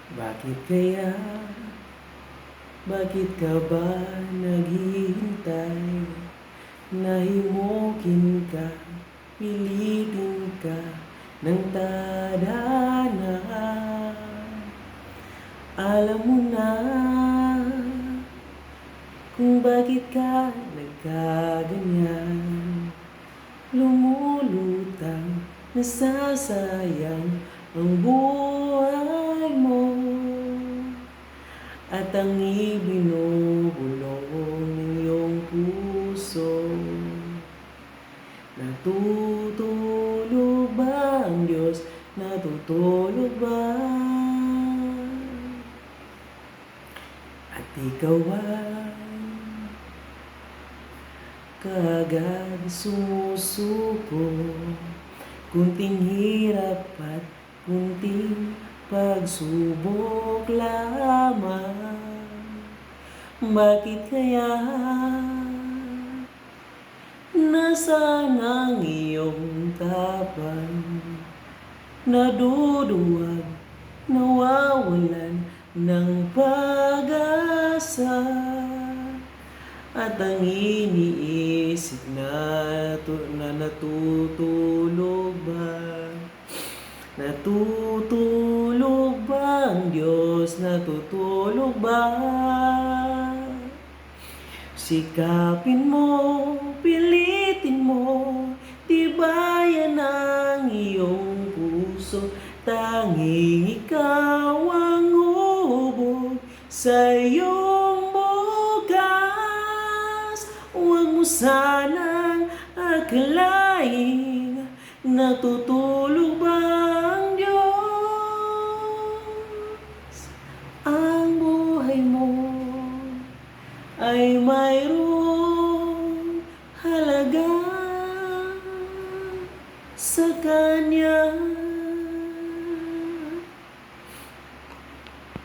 Bakit kaya, bakit ka ba naghihintay? Nahimukin ka, pilitin ka ng tadhana. Alam mo na kung bakit ka nagkaganyan. Lumulutang, nasasayang ang buhay mo. At ang ibinubulong ng iyong puso. Natutulog ba ang Diyos? Natutulog ba? At ikaw ay kaagad sumusuko. Kunting hirap at kunting pagsubok lamang. Bakit kaya nasaan ang iyong tapang? Naduduwag, nawawalan ng pag-asa. At ang iniisip na natutulog ba? Natutulog ba ang Diyos? Natutulog ba? Sikapin mo, pilitin mo, tibayan ang iyong puso. Tanging ikaw ang hubog sa iyong bukas. Huwag mo sanang akalain natutulog ba ang Diyos? Ang buhay mo ay mayroong halaga sa Kanya.